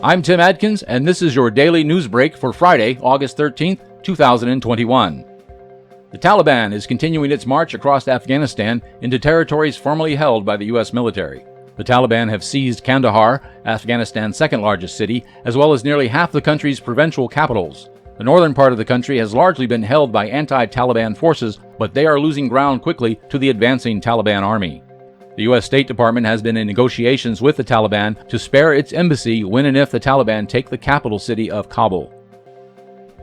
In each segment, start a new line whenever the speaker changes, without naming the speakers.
I'm Tim Adkins, and this is your daily news break for Friday, August 13th, 2021. The Taliban is continuing its march across Afghanistan into territories formerly held by the U.S. military. The Taliban have seized Kandahar, Afghanistan's second largest city, as well as nearly half the country's provincial capitals. The northern part of the country has largely been held by anti-Taliban forces, but they are losing ground quickly to the advancing Taliban army. The U.S. State Department has been in negotiations with the Taliban to spare its embassy when and if the Taliban take the capital city of Kabul.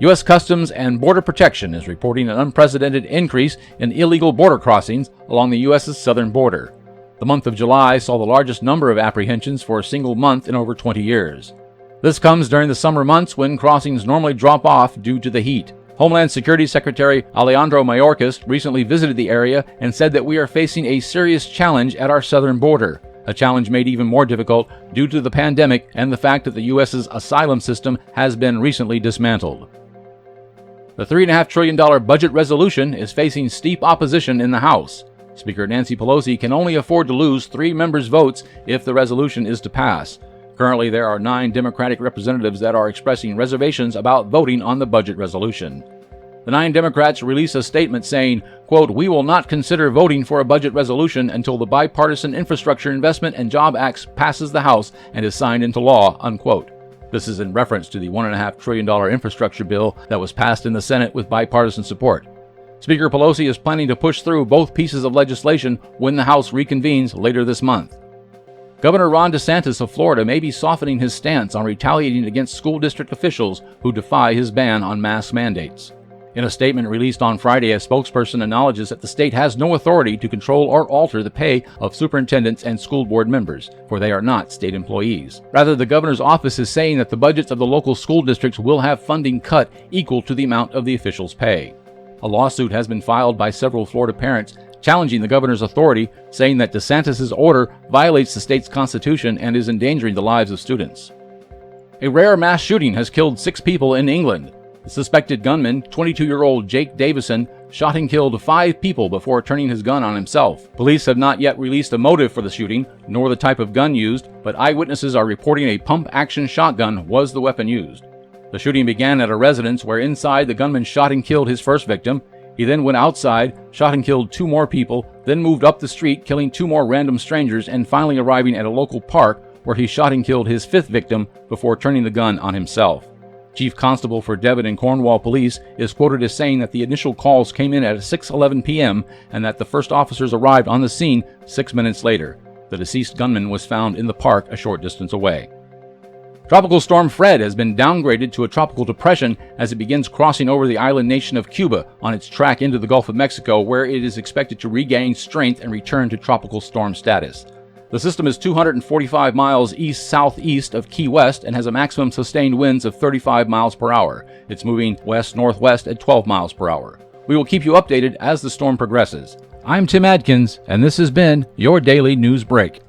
U.S. Customs and Border Protection is reporting an unprecedented increase in illegal border crossings along the U.S.'s southern border. The month of July saw the largest number of apprehensions for a single month in over 20 years. This comes during the summer months when crossings normally drop off due to the heat. Homeland Security Secretary Alejandro Mayorkas recently visited the area and said that we are facing a serious challenge at our southern border, a challenge made even more difficult due to the pandemic and the fact that the U.S.'s asylum system has been recently dismantled. The $3.5 trillion budget resolution is facing steep opposition in the House. Speaker Nancy Pelosi can only afford to lose 3 members' votes if the resolution is to pass. Currently, there are 9 Democratic representatives that are expressing reservations about voting on the budget resolution. The 9 Democrats released a statement saying, quote, "We will not consider voting for a budget resolution until the Bipartisan Infrastructure Investment and Job Act passes the House and is signed into law," unquote. This is in reference to the $1.5 trillion infrastructure bill that was passed in the Senate with bipartisan support. Speaker Pelosi is planning to push through both pieces of legislation when the House reconvenes later this month. Governor Ron DeSantis of Florida may be softening his stance on retaliating against school district officials who defy his ban on mask mandates. In a statement released on Friday, a spokesperson acknowledges that the state has no authority to control or alter the pay of superintendents and school board members, for they are not state employees. Rather, the governor's office is saying that the budgets of the local school districts will have funding cut equal to the amount of the officials' pay. A lawsuit has been filed by several Florida parents challenging the governor's authority, saying that DeSantis' order violates the state's constitution and is endangering the lives of students. A rare mass shooting has killed 6 people in England. The suspected gunman, 22-year-old Jake Davison, shot and killed 5 people before turning his gun on himself. Police have not yet released a motive for the shooting, nor the type of gun used, but eyewitnesses are reporting a pump-action shotgun was the weapon used. The shooting began at a residence where inside the gunman shot and killed his first victim. He then went outside, shot and killed 2 more people, then moved up the street, killing 2 more random strangers, and finally arriving at a local park where he shot and killed his 5th victim before turning the gun on himself. Chief Constable for Devon and Cornwall Police is quoted as saying that the initial calls came in at 6:11 p.m. and that the first officers arrived on the scene 6 minutes later. The deceased gunman was found in the park a short distance away. Tropical Storm Fred has been downgraded to a tropical depression as it begins crossing over the island nation of Cuba on its track into the Gulf of Mexico, where it is expected to regain strength and return to tropical storm status. The system is 245 miles east-southeast of Key West and has a maximum sustained winds of 35 miles per hour. It's moving west-northwest at 12 miles per hour. We will keep you updated as the storm progresses. I'm Tim Adkins, and this has been your Daily News Break.